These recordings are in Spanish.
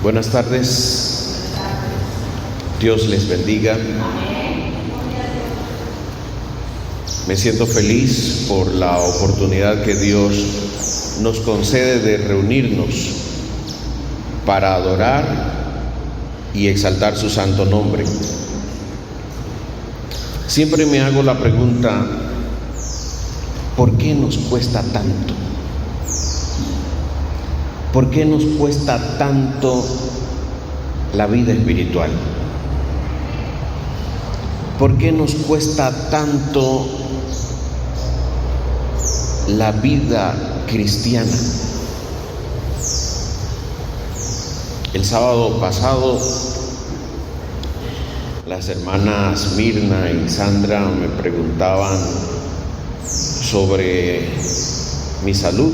Buenas tardes. Dios les bendiga. Me siento feliz por la oportunidad que Dios nos concede de reunirnos para adorar y exaltar su santo nombre. Siempre me hago la pregunta, ¿por qué nos cuesta tanto? ¿Por qué nos cuesta tanto la vida espiritual? ¿Por qué nos cuesta tanto la vida cristiana? El sábado pasado, las hermanas Mirna y Sandra me preguntaban sobre mi salud,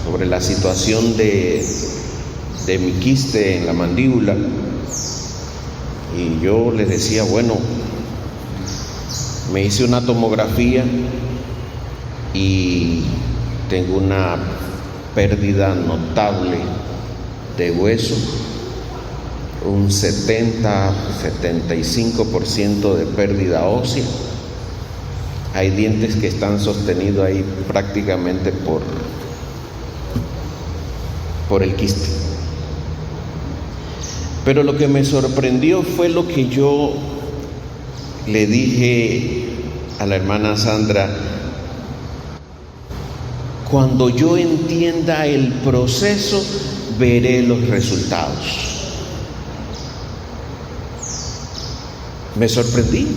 sobre la situación de mi quiste en la mandíbula, y yo les decía, bueno, me hice una tomografía y tengo una pérdida notable de hueso, un 70-75% de pérdida ósea. Hay dientes que están sostenidos ahí prácticamente por el quiste. Pero lo que me sorprendió fue lo que yo le dije a la hermana Sandra: cuando yo entienda el proceso, veré los resultados. Me sorprendí,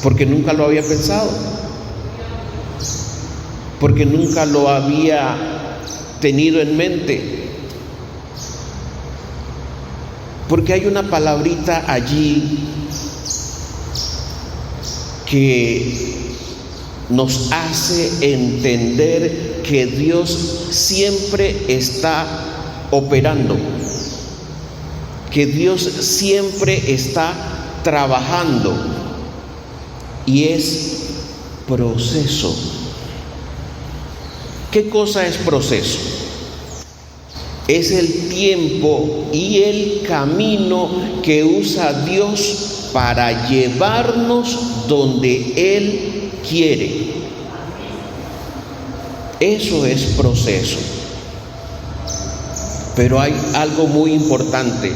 porque nunca lo había pensado, porque nunca lo había tenido en mente, porque hay una palabrita allí que nos hace entender que Dios siempre está operando, que Dios siempre está trabajando, y es proceso. ¿Qué cosa es proceso? Es el tiempo y el camino que usa Dios para llevarnos donde Él quiere. Eso es proceso. Pero hay algo muy importante,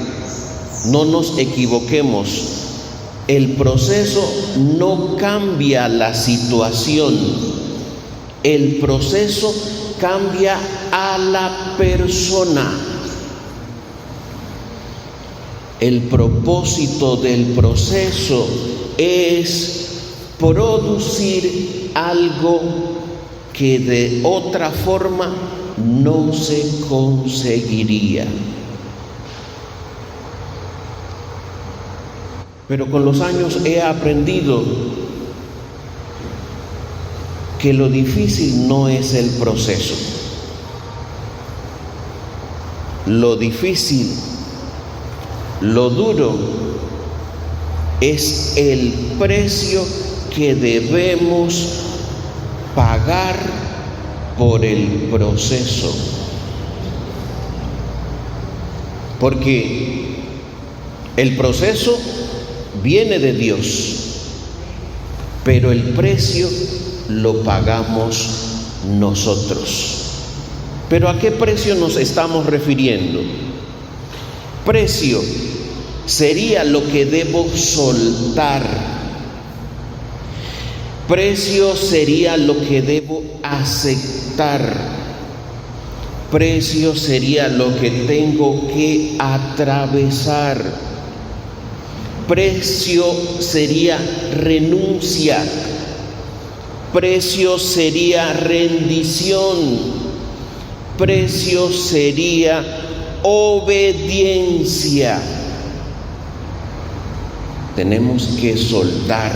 no nos equivoquemos. El proceso no cambia la situación, el proceso cambia a la persona. El propósito del proceso es producir algo que de otra forma no se conseguiría. Pero con los años he aprendido que lo difícil no es el proceso. Lo difícil, lo duro, es el precio que debemos pagar por el proceso. Porque el proceso viene de Dios, pero el precio lo pagamos nosotros. ¿Pero a qué precio nos estamos refiriendo? Precio sería lo que debo soltar. Precio sería lo que debo aceptar. Precio sería lo que tengo que atravesar. Precio sería renuncia. Precio sería rendición. Precio sería obediencia. Tenemos que soltar,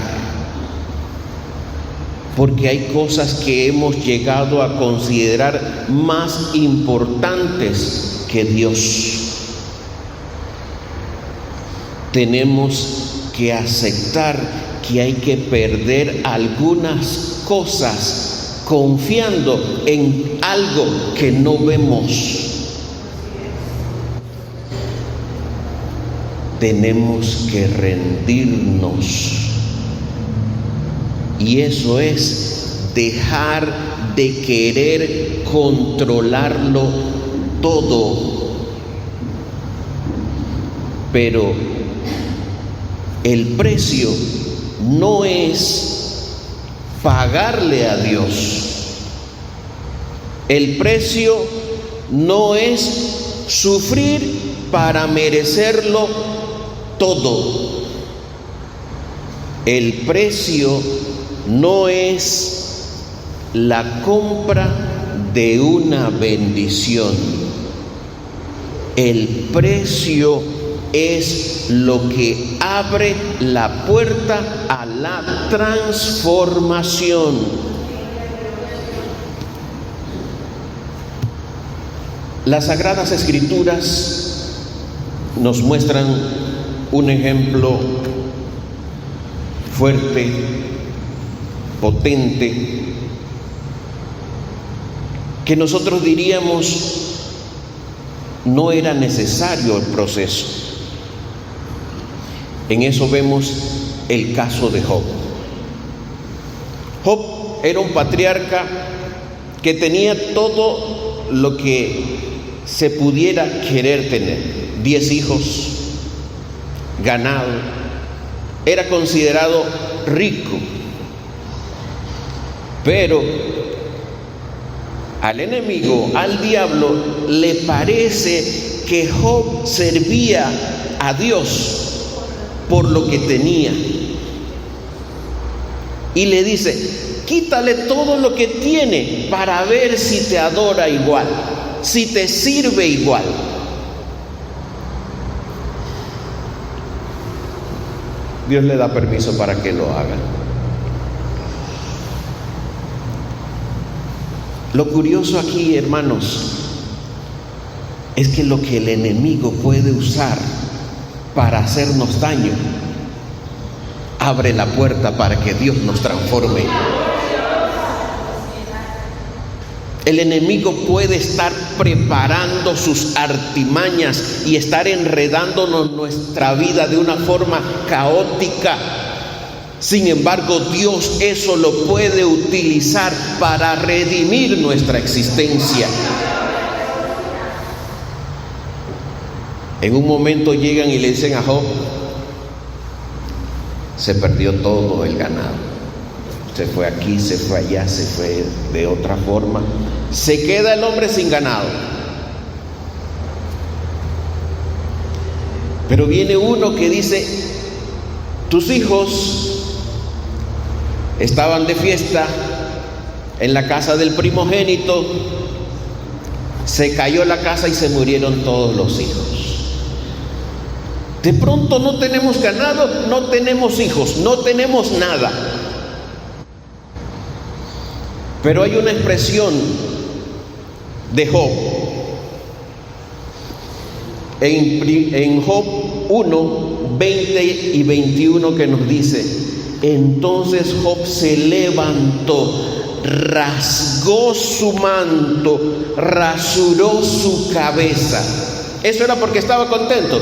porque hay cosas que hemos llegado a considerar más importantes que Dios. Tenemos que aceptar que hay que perder algunas cosas confiando en algo que no vemos. tenemos que rendirnos. Y eso es dejar de querer controlarlo todo. Pero el precio no es pagarle a Dios. El precio no es sufrir para merecerlo todo. El precio no es la compra de una bendición. El precio es lo que abre la puerta a la transformación. Las Sagradas Escrituras nos muestran un ejemplo fuerte, potente, que nosotros diríamos no era necesario el proceso. En eso vemos el caso de Job. Job era un patriarca que tenía todo lo que se pudiera querer tener: 10 hijos, ganado, era considerado rico. Pero al enemigo, al diablo, le parece que Job servía a Dios por lo que tenía. Y le dice: quítale todo lo que tiene para ver si te adora igual, si te sirve igual. Dios le da permiso para que lo haga. Lo curioso aquí, hermanos, es que lo que el enemigo puede usar para hacernos daño, abre la puerta para que Dios nos transforme. El enemigo puede estar preparando sus artimañas y estar enredándonos nuestra vida de una forma caótica. Sin embargo, Dios eso lo puede utilizar para redimir nuestra existencia. En un momento llegan y le dicen a Job: se perdió todo el ganado, se fue aquí, se fue allá, se fue de otra forma, se queda el hombre sin ganado. Pero viene uno que dice: tus hijos estaban de fiesta en la casa del primogénito, se cayó la casa y se murieron todos los hijos. De pronto no tenemos ganado, no tenemos hijos, no tenemos nada. Pero hay una expresión de Job en Job 1, 20 y 21, que nos dice: entonces Job se levantó, rasgó su manto, rasuró su cabeza. ¿Eso era porque estaba contento?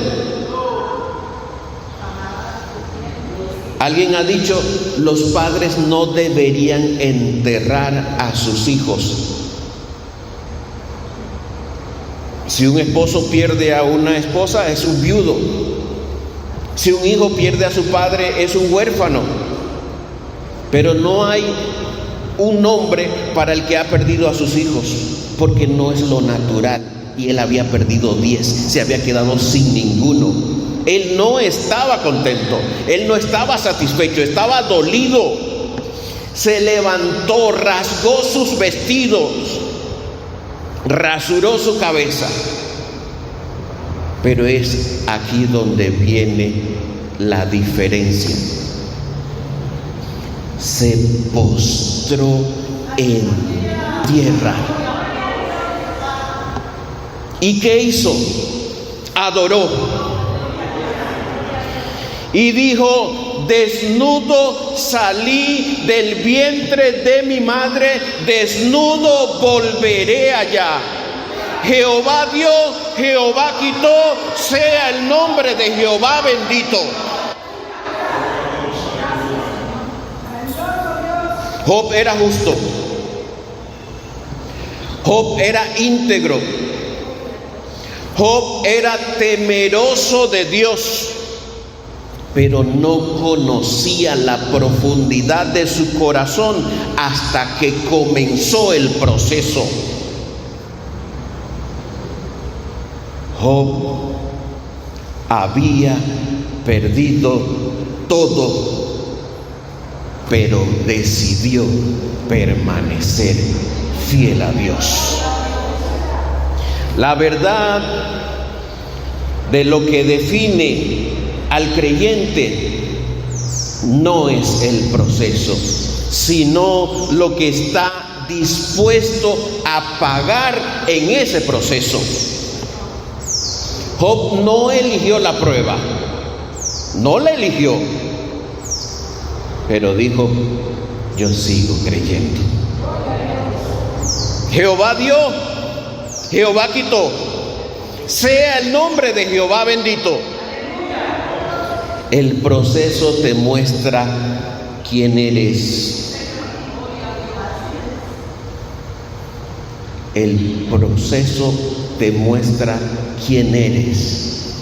Alguien ha dicho: los padres no deberían enterrar a sus hijos. Si un esposo pierde a una esposa, es un viudo. Si un hijo pierde a su padre, es un huérfano. Pero no hay un nombre para el que ha perdido a sus hijos, porque no es lo natural. Y él había perdido 10, se había quedado sin ninguno. Él no estaba contento, él no estaba satisfecho, estaba dolido. Se levantó, rasgó sus vestidos, rasuró su cabeza. Pero es aquí donde viene la diferencia. Se postró en tierra. ¿Y qué hizo? Adoró. Y dijo: desnudo salí del vientre de mi madre, desnudo volveré allá. Jehová dio, Jehová quitó, sea el nombre de Jehová bendito. Job era justo. Job era íntegro. Job era temeroso de Dios, pero no conocía la profundidad de su corazón hasta que comenzó el proceso. Job había perdido todo, pero decidió permanecer fiel a Dios. La verdad de lo que define al creyente no es el proceso, sino lo que está dispuesto a pagar en ese proceso. Job no eligió la prueba, no la eligió, pero dijo: yo sigo creyendo. Jehová dio, Jehová quitó, sea el nombre de Jehová bendito. El proceso te muestra quién eres. El proceso te muestra quién eres,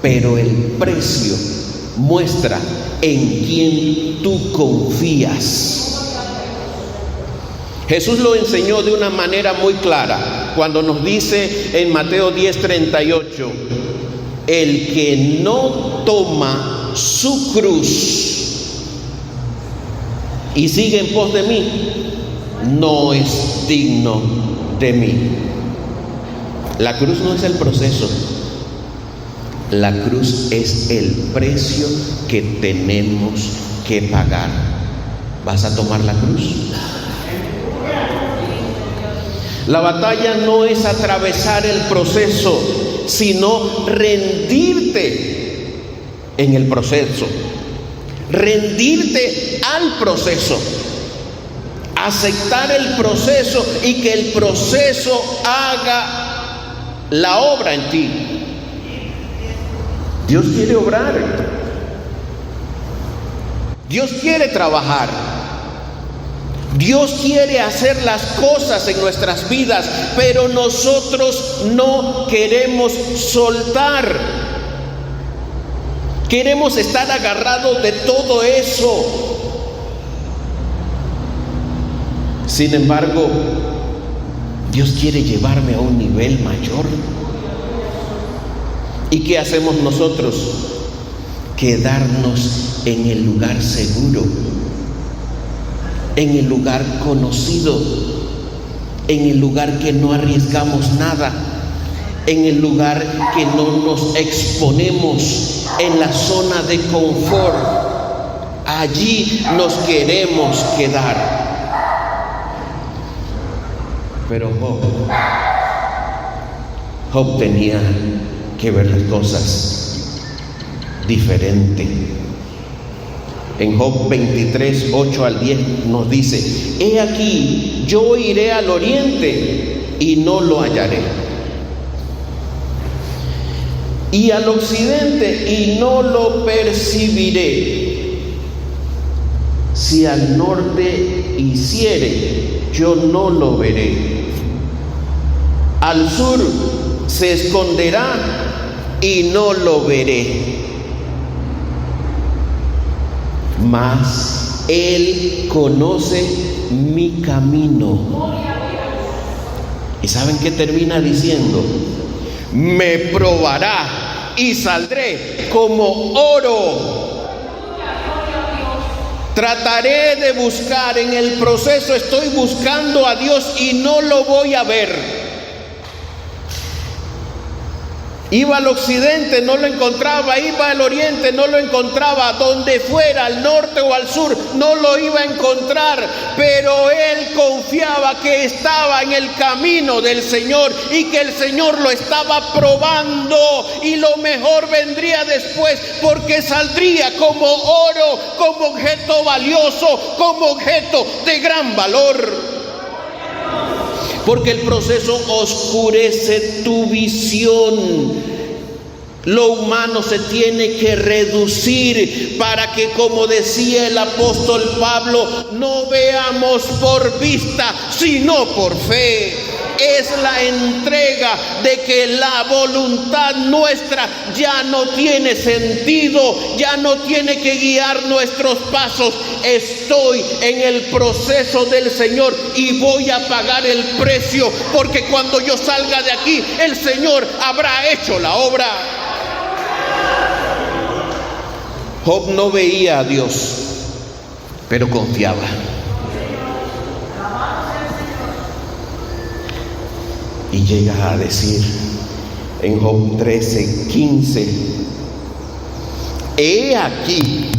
pero el precio muestra en quién tú confías. Jesús lo enseñó de una manera muy clara cuando nos dice en Mateo 10:38: el que no toma su cruz y sigue en pos de mí, no es digno de mí. La cruz no es el proceso, la cruz es el precio que tenemos que pagar. ¿Vas a tomar la cruz? La batalla no es atravesar el proceso, sino rendirte en el proceso, rendirte al proceso, aceptar el proceso y que el proceso haga la obra en ti. Dios quiere obrar, Dios quiere trabajar, Dios quiere hacer las cosas en nuestras vidas, pero nosotros no queremos soltar. Queremos estar agarrados de todo eso. Sin embargo, Dios quiere llevarme a un nivel mayor. ¿Y qué hacemos nosotros? Quedarnos en el lugar seguro, en el lugar conocido, en el lugar que no arriesgamos nada, en el lugar que no nos exponemos, en la zona de confort. Allí nos queremos quedar. Pero Job tenía que ver las cosas diferente. En Job 23, 8 al 10 nos dice: he aquí, yo iré al oriente y no lo hallaré, y al occidente y no lo percibiré. Si al norte hiciere, yo no lo veré. Al sur se esconderá y no lo veré. Mas Él conoce mi camino. ¿Y saben qué termina diciendo? Me probará y saldré como oro. Trataré de buscar en el proceso, estoy buscando a Dios y no lo voy a ver. Iba al occidente, no lo encontraba. Iba al oriente, no lo encontraba. Donde fuera, al norte o al sur, no lo iba a encontrar. Pero él confiaba que estaba en el camino del Señor y que el Señor lo estaba probando. Y lo mejor vendría después, porque saldría como oro, como objeto valioso, como objeto de gran valor. porque el proceso oscurece tu visión. Lo humano se tiene que reducir para que, como decía el apóstol Pablo, no veamos por vista, sino por fe. Es la entrega de que la voluntad nuestra ya no tiene sentido, ya no tiene que guiar nuestros pasos. Estoy en el proceso del Señor y voy a pagar el precio, porque cuando yo salga de aquí, el Señor habrá hecho la obra. Job no veía a Dios, pero confiaba. Y llega a decir en Job 13:15: he aquí,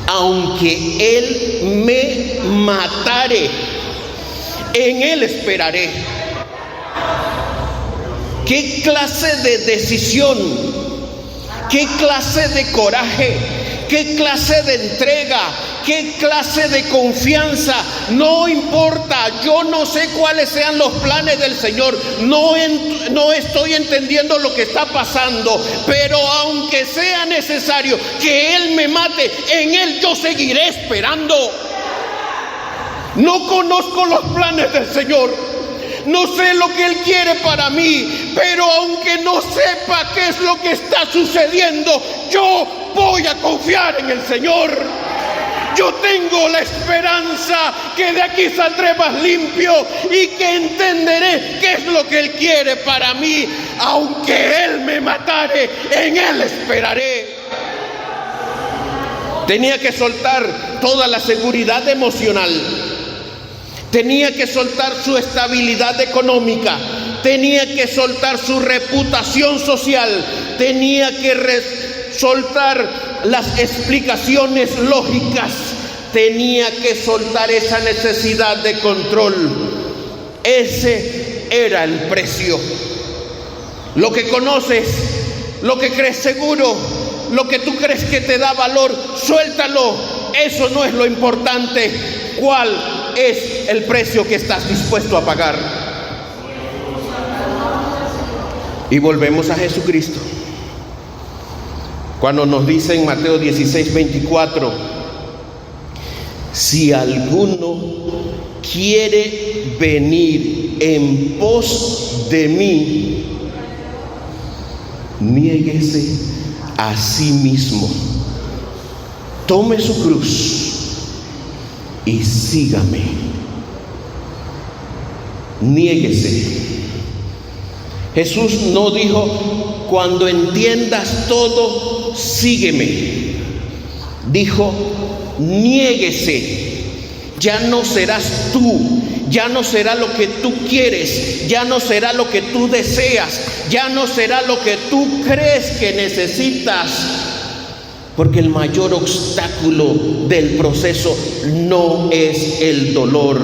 aunque él me matare, en él esperaré. ¿Qué clase de decisión? ¿Qué clase de coraje? ¿Qué clase de entrega? ¿Qué clase de confianza? No importa, yo no sé cuáles sean los planes del Señor, no estoy entendiendo lo que está pasando, pero aunque sea necesario que Él me mate, en Él yo seguiré esperando. No conozco los planes del Señor, no sé lo que Él quiere para mí, pero aunque no sepa qué es lo que está sucediendo, yo voy a confiar en el Señor. Yo tengo la esperanza que de aquí saldré más limpio y que entenderé qué es lo que Él quiere para mí. Aunque Él me matare, en Él esperaré. Tenía que soltar toda la seguridad emocional. Tenía que soltar su estabilidad económica, tenía que soltar su reputación social, tenía que soltar las explicaciones lógicas, tenía que soltar esa necesidad de control. Ese era el precio. Lo que conoces, lo que crees seguro, lo que tú crees que te da valor, suéltalo. Eso no es lo importante. ¿Cuál es el precio que estás dispuesto a pagar? Y volvemos a Jesucristo. Cuando nos dice en Mateo 16:24: si alguno quiere venir en pos de mí, niéguese a sí mismo, tome su cruz y sígame. Niéguese. Jesús no dijo: cuando entiendas todo, sígueme. Dijo: niéguese. Ya no serás tú, ya no será lo que tú quieres, ya no será lo que tú deseas, ya no será lo que tú crees que necesitas. Porque el mayor obstáculo del proceso no es el dolor,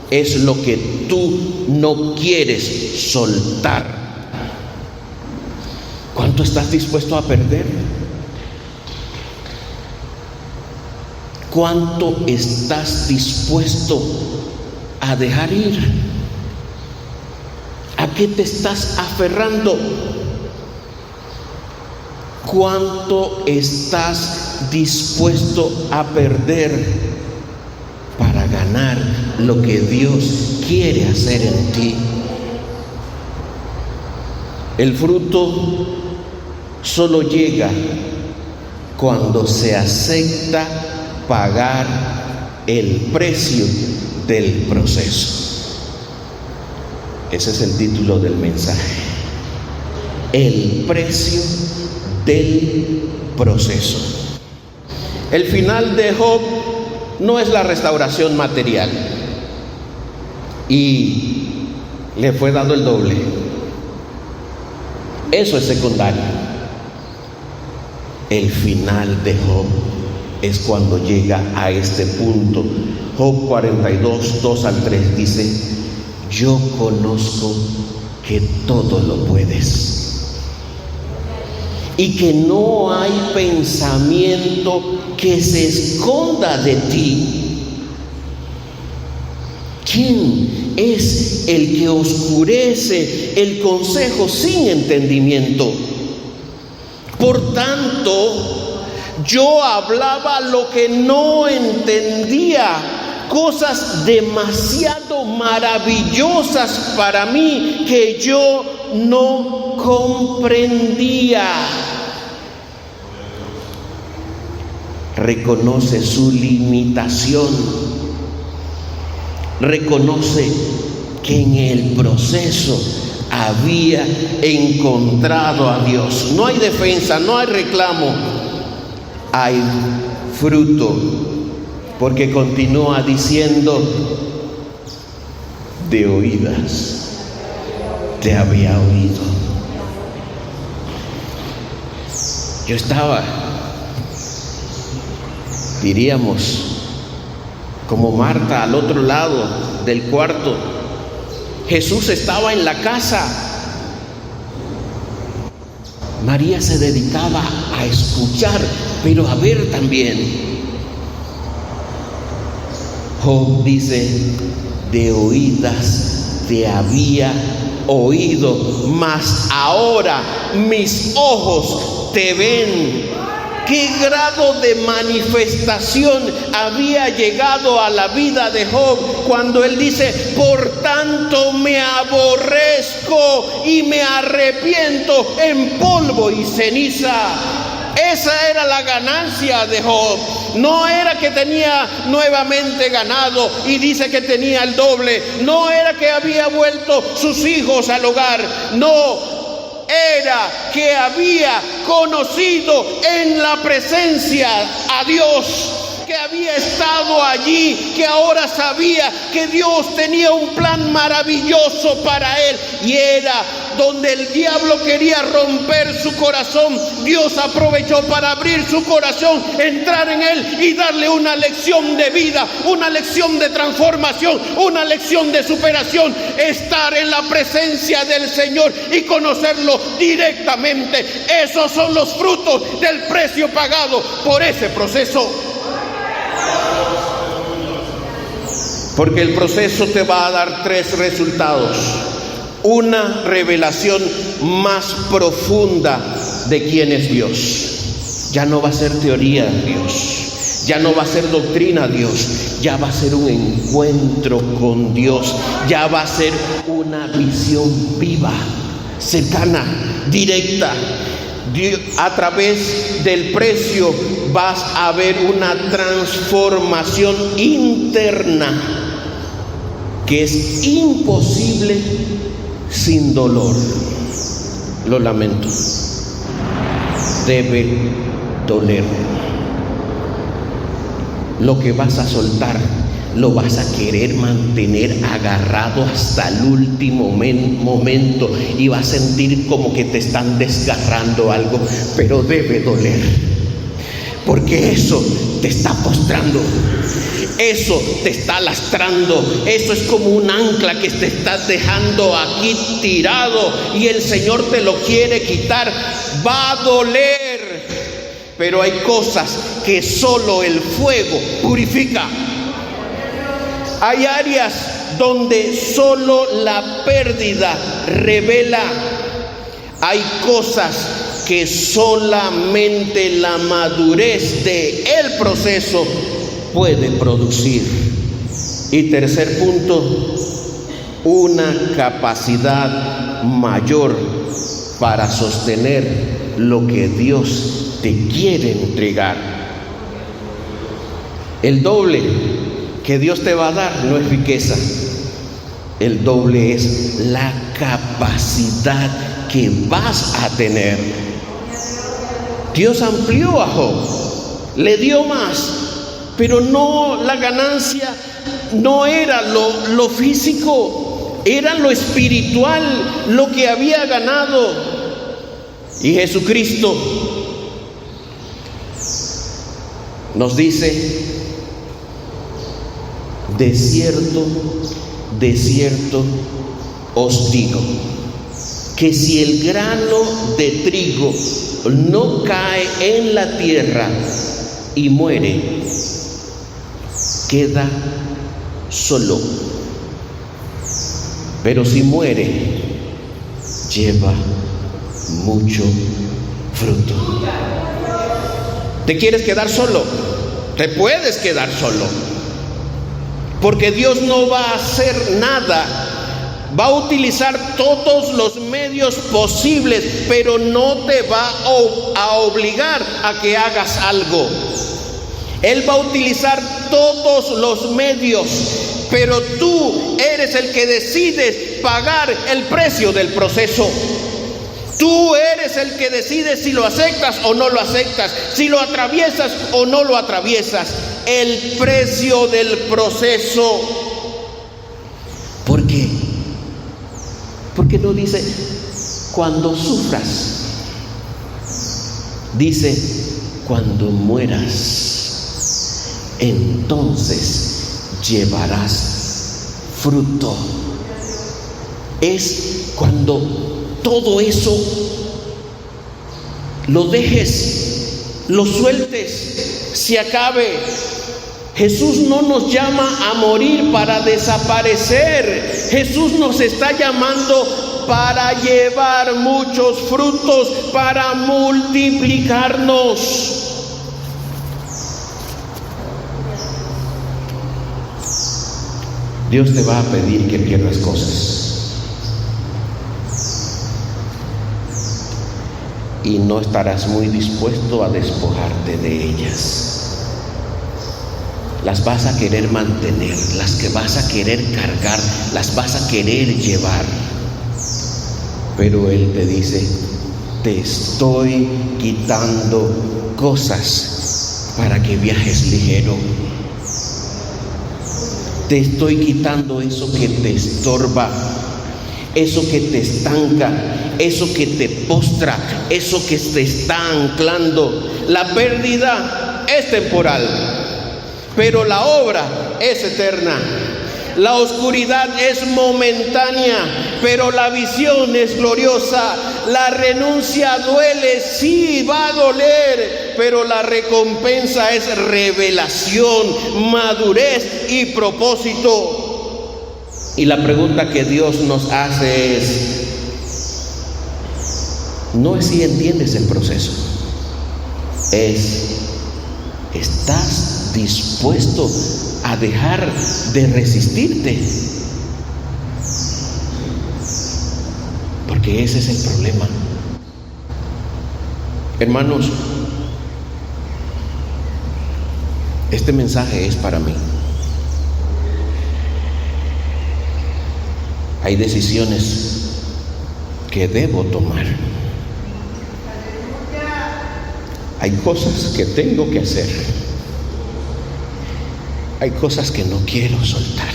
es lo que tú no quieres soltar. ¿Cuánto estás dispuesto a perder? ¿Cuánto estás dispuesto a dejar ir? ¿A qué te estás aferrando? ¿Cuánto estás dispuesto a perder para ganar lo que Dios quiere hacer en ti? El fruto solo llega cuando se acepta pagar el precio del proceso. Ese es el título del mensaje: el precio del proceso. El final de Job no es la restauración material y le fue dado el doble. Eso es secundario. El final de Job es cuando llega a este punto. Job 42, 2-3 dice: yo conozco que todo lo puedes y que no hay pensamiento que se esconda de ti. ¿Quién es el que oscurece el consejo sin entendimiento? Por tanto, yo hablaba lo que no entendía, cosas demasiado maravillosas para mí que yo no comprendía. Reconoce su limitación, reconoce que en el proceso había encontrado a Dios. No hay defensa, no hay reclamo, hay fruto, porque continúa diciendo: de oídas te había oído. Yo estaba, diríamos, como Marta al otro lado del cuarto. Jesús estaba en la casa. María se dedicaba a escuchar, pero a ver también. Job dice: de oídas te había oído, mas ahora mis ojos te ven. ¿Qué grado de manifestación había llegado a la vida de Job cuando él dice: por tanto me aborrezco y me arrepiento en polvo y ceniza? Esa era la ganancia de Job. No era que tenía nuevamente ganado y dice que tenía el doble. No era que había vuelto sus hijos al hogar. No. Era que había conocido en la presencia a Dios, que había estado allí, que ahora sabía que Dios tenía un plan maravilloso para él. Y era donde el diablo quería romper su corazón, Dios aprovechó para abrir su corazón, entrar en él y darle una lección de vida, una lección de transformación, una lección de superación. Estar en la presencia del Señor y conocerlo directamente. Esos son los frutos del precio pagado por ese proceso. Porque el proceso te va a dar 3 resultados. Una revelación más profunda de quién es Dios. Ya no va a ser teoría Dios, ya no va a ser doctrina Dios, ya va a ser un encuentro con Dios, ya va a ser una visión viva, cercana, directa. A través del precio vas a ver una transformación interna que es imposible sin dolor. Lo lamento, debe doler. Lo que vas a soltar lo vas a querer mantener agarrado hasta el último momento y vas a sentir como que te están desgarrando algo, pero debe doler, porque eso te está postrando, eso te está lastrando, eso es como un ancla que te estás dejando aquí tirado y el Señor te lo quiere quitar. Va a doler, pero hay cosas que solo el fuego purifica. Hay áreas donde solo la pérdida revela. Hay cosas que solamente la madurez del proceso puede producir. Y tercer punto, una capacidad mayor para sostener lo que Dios te quiere entregar. El doble que Dios te va a dar no es riqueza, el doble es la capacidad que vas a tener. Dios amplió a Job, le dio más, pero no, la ganancia no era lo físico, era lo espiritual lo que había ganado. Y Jesucristo nos dice: de cierto, de cierto os digo, que si el grano de trigo no cae en la tierra y muere, queda solo, pero si muere, lleva mucho fruto. ¿Te quieres quedar solo? Te puedes quedar solo, porque Dios no va a hacer nada. Va a utilizar todos los medios posibles, pero no te va a obligar a que hagas algo. Él va a utilizar todos los medios, pero tú eres el que decides pagar el precio del proceso. Tú eres el que decide si lo aceptas o no lo aceptas, si lo atraviesas o no lo atraviesas. El precio del proceso. ¿Por qué? Porque no dice cuando sufras, dice cuando mueras, entonces llevarás fruto. Es cuando todo eso lo dejes, lo sueltes, se acabe. Jesús no nos llama a morir para desaparecer. Jesús nos está llamando para llevar muchos frutos, para multiplicarnos. Dios te va a pedir que pierdas cosas. Y no estarás muy dispuesto a despojarte de ellas. Las vas a querer mantener, las que vas a querer cargar, las vas a querer llevar. Pero Él te dice, te estoy quitando cosas para que viajes ligero. Te estoy quitando eso que te estorba, eso que te estanca, eso que te postra, eso que te está anclando. La pérdida es temporal, pero la obra es eterna. La oscuridad es momentánea, pero la visión es gloriosa. La renuncia duele, sí, va a doler, pero la recompensa es revelación, madurez y propósito. Y la pregunta que Dios nos hace no es si entiendes el proceso, ¿estás dispuesto a dejar de resistirte? Porque ese es el problema. Hermanos, este mensaje es para mí. Hay decisiones que debo tomar. Hay cosas que tengo que hacer. Hay cosas que no quiero soltar.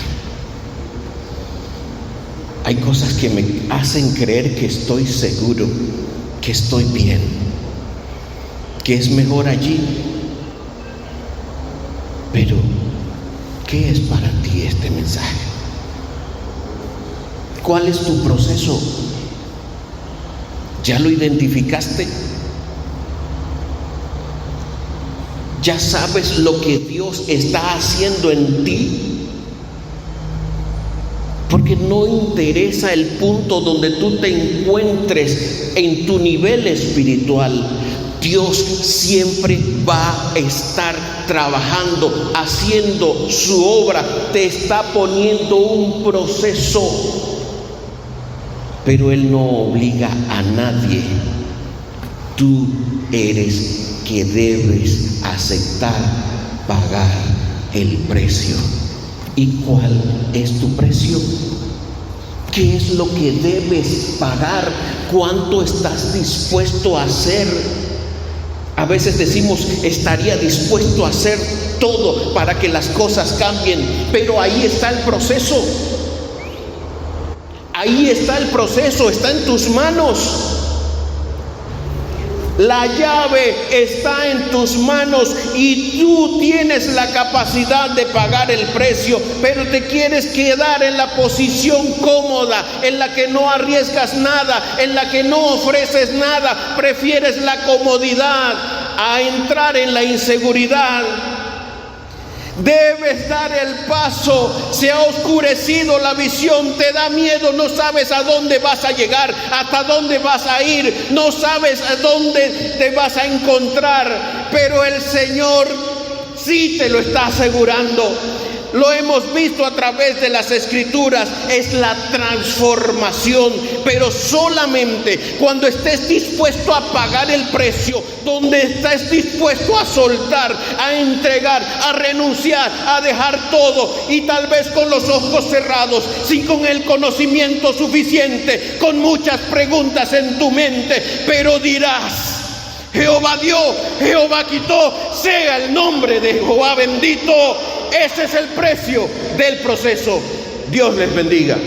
Hay cosas que me hacen creer que estoy seguro, que estoy bien, que es mejor allí. Pero, ¿qué es para ti este mensaje? ¿Cuál es tu proceso? ¿Ya lo identificaste? ¿Ya sabes lo que Dios está haciendo en ti? Porque no interesa el punto donde tú te encuentres en tu nivel espiritual. Dios siempre va a estar trabajando, haciendo su obra. Te está poniendo un proceso. Pero Él no obliga a nadie. Tú eres que debes aceptar pagar el precio. ¿Y cuál es tu precio? ¿Qué es lo que debes pagar? ¿Cuánto estás dispuesto a hacer? A veces decimos, estaría dispuesto a hacer todo para que las cosas cambien, pero ahí está el proceso. Ahí está el proceso, está en tus manos. La llave está en tus manos y tú tienes la capacidad de pagar el precio, pero te quieres quedar en la posición cómoda, en la que no arriesgas nada, en la que no ofreces nada. Prefieres la comodidad a entrar en la inseguridad. Debes dar el paso. Se ha oscurecido la visión, te da miedo, no sabes a dónde vas a llegar, hasta dónde vas a ir, no sabes a dónde te vas a encontrar, pero el Señor sí te lo está asegurando. Lo hemos visto a través de las Escrituras, es la transformación, pero solamente cuando estés dispuesto a pagar el precio, donde estés dispuesto a soltar, a entregar, a renunciar, a dejar todo, y tal vez con los ojos cerrados, sin con el conocimiento suficiente, con muchas preguntas en tu mente, pero dirás: Jehová dio, Jehová quitó, sea el nombre de Jehová bendito. Ese es el precio del proceso. Dios les bendiga.